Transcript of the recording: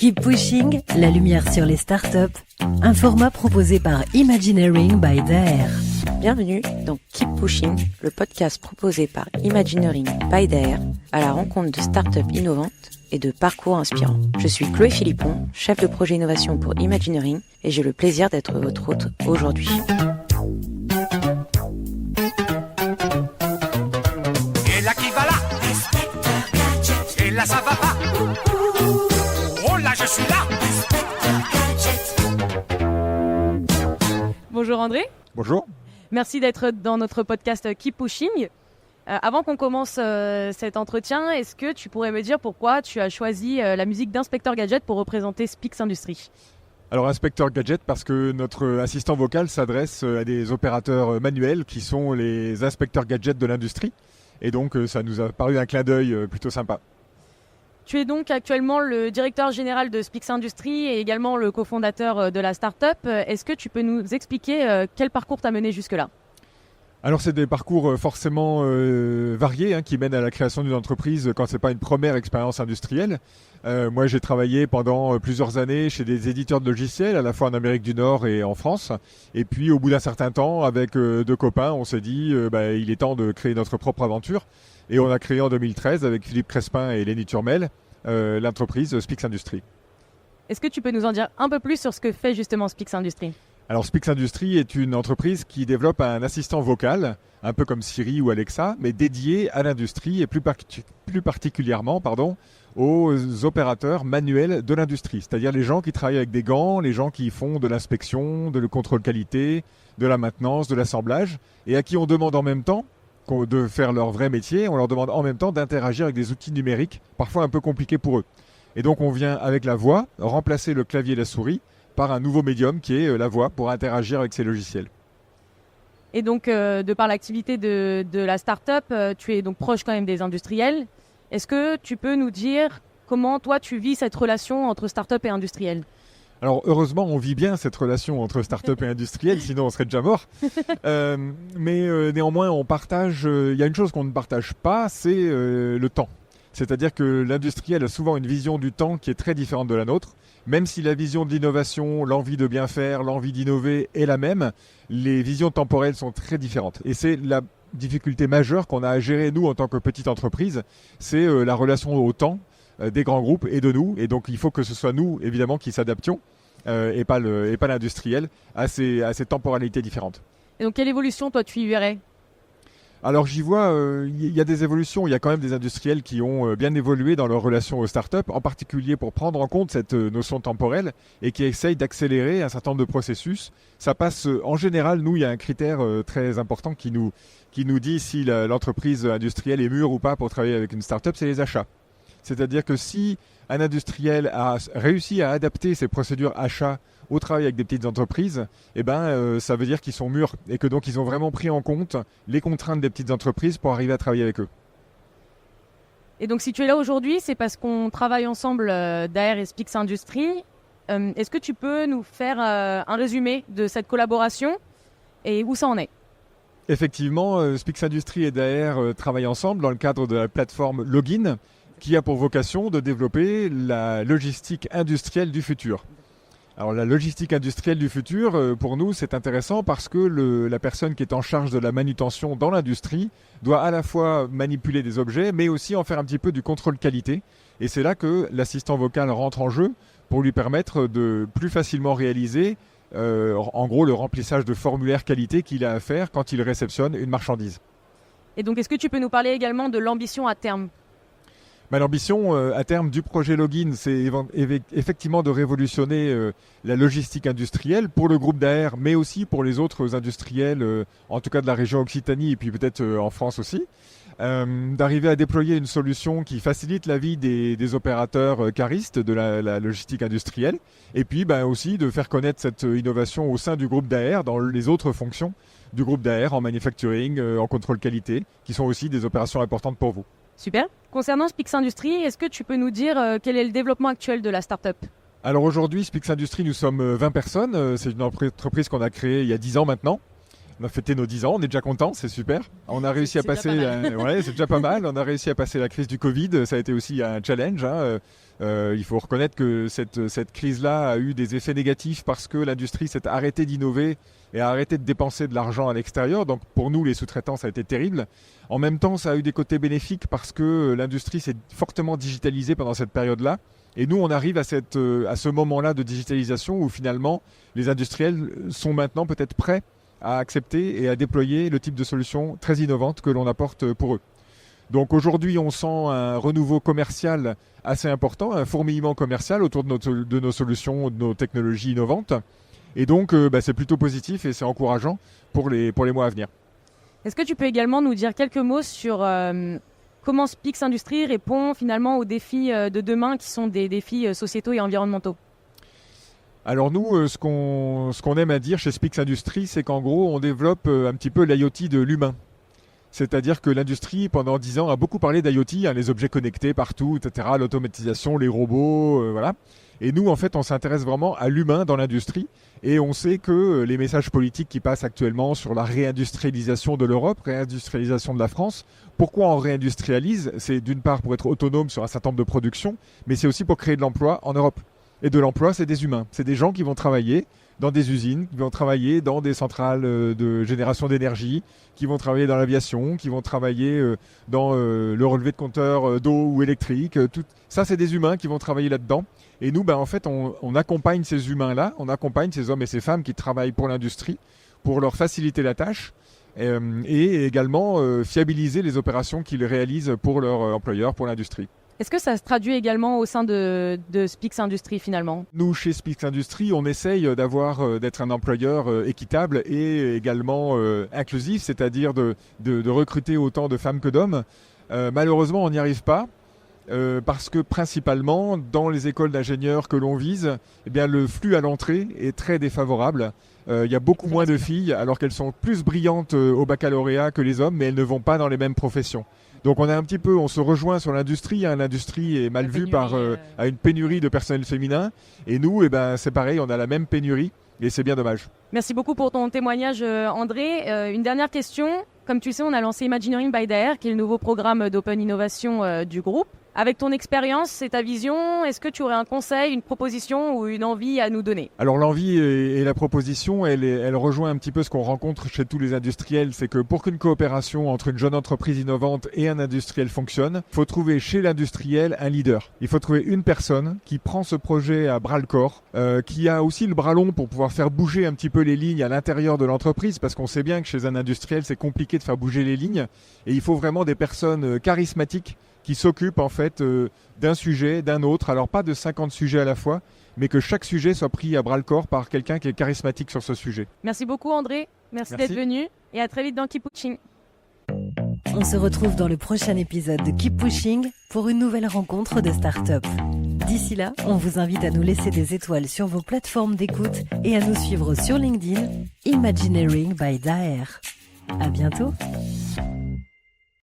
Keep Pushing, la lumière sur les startups. Un format proposé par Imagineering by Daher. Bienvenue dans Keep Pushing, le podcast proposé par Imagineering by Daher à la rencontre de startups innovantes et de parcours inspirants. Je suis Chloé Philippon, chef de projet innovation pour Imagineering et j'ai le plaisir d'être votre hôte aujourd'hui. Et là qui va là, et là ça va pas. Oh là je suis là. Bonjour André. Bonjour. Merci d'être dans notre podcast Keep Pushing. Avant qu'on commence cet entretien, est-ce que tu pourrais me dire pourquoi tu as choisi la musique d'Inspecteur Gadget pour représenter Spix Industries ? Alors Inspecteur Gadget parce que notre assistant vocal s'adresse à des opérateurs manuels qui sont les inspecteurs gadgets de l'industrie. Et donc ça nous a paru un clin d'œil plutôt sympa. Tu es donc actuellement le directeur général de Spix Industries et également le cofondateur de la start-up. Est-ce que tu peux nous expliquer quel parcours t'a mené jusque-là ? Alors c'est des parcours forcément variés qui mènent à la création d'une entreprise quand ce n'est pas une première expérience industrielle. Moi j'ai travaillé pendant plusieurs années chez des éditeurs de logiciels à la fois en Amérique du Nord et en France. Et puis au bout d'un certain temps avec deux copains on s'est dit il est temps de créer notre propre aventure. Et on a créé en 2013 avec Philippe Crespin et Lénie Turmel l'entreprise Spix Industries. Est-ce que tu peux nous en dire un peu plus sur ce que fait justement Spix Industries ? Alors Spix Industries est une entreprise qui développe un assistant vocal, un peu comme Siri ou Alexa, mais dédié à l'industrie et plus particulièrement aux opérateurs manuels de l'industrie. C'est-à-dire les gens qui travaillent avec des gants, les gens qui font de l'inspection, de le contrôle qualité, de la maintenance, de l'assemblage, et à qui on demande en même temps de faire leur vrai métier, on leur demande en même temps d'interagir avec des outils numériques, parfois un peu compliqués pour eux. Et donc on vient avec la voix remplacer le clavier et la souris par un nouveau médium qui est la voix pour interagir avec ces logiciels. Et donc de par l'activité de la start-up, tu es donc proche quand même des industriels. Est-ce que tu peux nous dire comment toi tu vis cette relation entre start-up et industriel ? Alors heureusement, on vit bien cette relation entre start-up et industriel, sinon on serait déjà mort. Mais néanmoins, on partage. Il y a une chose qu'on ne partage pas, c'est le temps. C'est-à-dire que l'industriel a souvent une vision du temps qui est très différente de la nôtre. Même si la vision de l'innovation, l'envie de bien faire, l'envie d'innover est la même, les visions temporelles sont très différentes. Et c'est la difficulté majeure qu'on a à gérer, nous, en tant que petite entreprise, c'est la relation au temps des grands groupes et de nous. Et donc, il faut que ce soit nous, évidemment, qui s'adaptions et pas l'industriel à ces temporalités différentes. Et donc, quelle évolution, toi, tu y verrais ? Alors j'y vois, il y a des évolutions, il y a quand même des industriels qui ont bien évolué dans leur relation aux startups, en particulier pour prendre en compte cette notion temporelle et qui essayent d'accélérer un certain nombre de processus. Ça passe, en général, nous, il y a un critère très important qui nous dit si l'entreprise industrielle est mûre ou pas pour travailler avec une startup, c'est les achats. C'est-à-dire que si un industriel a réussi à adapter ses procédures achats au travail avec des petites entreprises, ça veut dire qu'ils sont mûrs et que donc ils ont vraiment pris en compte les contraintes des petites entreprises pour arriver à travailler avec eux. Et donc si tu es là aujourd'hui, c'est parce qu'on travaille ensemble Daher et Spix Industries. Est-ce que tu peux nous faire un résumé de cette collaboration et où ça en est ? Effectivement, Spix Industries et Daher travaillent ensemble dans le cadre de la plateforme Login qui a pour vocation de développer la logistique industrielle du futur. Alors la logistique industrielle du futur, pour nous, c'est intéressant parce que la personne qui est en charge de la manutention dans l'industrie doit à la fois manipuler des objets, mais aussi en faire un petit peu du contrôle qualité. Et c'est là que l'assistant vocal rentre en jeu pour lui permettre de plus facilement réaliser, en gros, le remplissage de formulaires qualité qu'il a à faire quand il réceptionne une marchandise. Et donc, est-ce que tu peux nous parler également de l'ambition à terme ? L'ambition à terme du projet Login, c'est effectivement de révolutionner la logistique industrielle pour le groupe Daher, mais aussi pour les autres industriels, en tout cas de la région Occitanie et puis peut-être en France aussi, d'arriver à déployer une solution qui facilite la vie des opérateurs caristes de la logistique industrielle, et puis aussi de faire connaître cette innovation au sein du groupe Daher dans les autres fonctions du groupe Daher en manufacturing, en contrôle qualité, qui sont aussi des opérations importantes pour vous. Super. Concernant Spix Industries, est-ce que tu peux nous dire quel est le développement actuel de la start-up ? Alors aujourd'hui, Spix Industries, nous sommes 20 personnes. C'est une entreprise qu'on a créée il y a 10 ans maintenant. On a fêté nos 10 ans, on est déjà content, c'est super. On a réussi à C'est passer, déjà pas ouais, c'est déjà pas mal. On a réussi à passer la crise du Covid. Ça a été aussi un challenge. Il faut reconnaître que cette crise-là a eu des effets négatifs parce que l'industrie s'est arrêtée d'innover et a arrêté de dépenser de l'argent à l'extérieur. Donc pour nous, les sous-traitants, ça a été terrible. En même temps, ça a eu des côtés bénéfiques parce que l'industrie s'est fortement digitalisée pendant cette période-là. Et nous, on arrive à ce moment-là de digitalisation où finalement, les industriels sont maintenant peut-être prêts à accepter et à déployer le type de solutions très innovantes que l'on apporte pour eux. Donc aujourd'hui, on sent un renouveau commercial assez important, un fourmillement commercial autour de nos solutions, de nos technologies innovantes. Et donc, c'est plutôt positif et c'est encourageant pour les mois à venir. Est-ce que tu peux également nous dire quelques mots sur comment Spix Industrie répond finalement aux défis de demain qui sont des défis sociétaux et environnementaux? Alors nous, ce qu'on aime à dire chez Spix Industrie, c'est qu'en gros, on développe un petit peu l'IoT de l'humain. C'est-à-dire que l'industrie, pendant 10 ans, a beaucoup parlé d'IoT, les objets connectés partout, etc., l'automatisation, les robots, voilà. Et nous, en fait, on s'intéresse vraiment à l'humain dans l'industrie. Et on sait que les messages politiques qui passent actuellement sur la réindustrialisation de l'Europe, réindustrialisation de la France, pourquoi on réindustrialise? C'est d'une part pour être autonome sur un certain nombre de productions, mais c'est aussi pour créer de l'emploi en Europe. Et de l'emploi, c'est des humains. C'est des gens qui vont travailler dans des usines, qui vont travailler dans des centrales de génération d'énergie, qui vont travailler dans l'aviation, qui vont travailler dans le relevé de compteurs d'eau ou électrique. Tout ça, c'est des humains qui vont travailler là-dedans. Et nous, en fait, on accompagne ces humains-là, on accompagne ces hommes et ces femmes qui travaillent pour l'industrie, pour leur faciliter la tâche et également fiabiliser les opérations qu'ils réalisent pour leur employeur, pour l'industrie. Est-ce que ça se traduit également au sein de Spix Industrie finalement? Nous, chez Spix Industrie, on essaye d'être un employeur équitable et également inclusif, c'est-à-dire de recruter autant de femmes que d'hommes. Malheureusement, on n'y arrive pas. Parce que principalement, dans les écoles d'ingénieurs que l'on vise, le flux à l'entrée est très défavorable. Il y a beaucoup moins de filles, alors qu'elles sont plus brillantes au baccalauréat que les à mais elles ne vont pas dans les mêmes professions. Donc on se rejoint sur l'industrie. L'industrie est mal vue à une pénurie de personnel féminin. Et nous, c'est pareil, on a la même pénurie. Et c'est bien dommage. Merci beaucoup pour ton témoignage, André. Une dernière question. Comme tu le sais, on a lancé Imagineering by Daher, qui est le nouveau programme d'Open Innovation du groupe. Avec ton expérience et ta vision, est-ce que tu aurais un conseil, une proposition ou une envie à nous donner? Alors l'envie et la proposition, elle rejoint un petit peu ce qu'on rencontre chez tous les industriels. C'est que pour qu'une coopération entre une jeune entreprise innovante et un industriel fonctionne, il faut trouver chez l'industriel un leader. Il faut trouver une personne qui prend ce projet à bras le corps, qui a aussi le bras long pour pouvoir faire bouger un petit peu les lignes à l'intérieur de l'entreprise, parce qu'on sait bien que chez un industriel, c'est compliqué de faire bouger les lignes. Et il faut vraiment des personnes charismatiques qui s'occupe en fait d'un sujet, d'un autre. Alors pas de 50 sujets à la fois, mais que chaque sujet soit pris à bras le corps par quelqu'un qui est charismatique sur ce sujet. Merci beaucoup André, merci d'être venu et à très vite dans Keep Pushing. On se retrouve dans le prochain épisode de Keep Pushing pour une nouvelle rencontre de start-up. D'ici là, on vous invite à nous laisser des étoiles sur vos plateformes d'écoute et à nous suivre sur LinkedIn, Imagineering by Daher. À bientôt.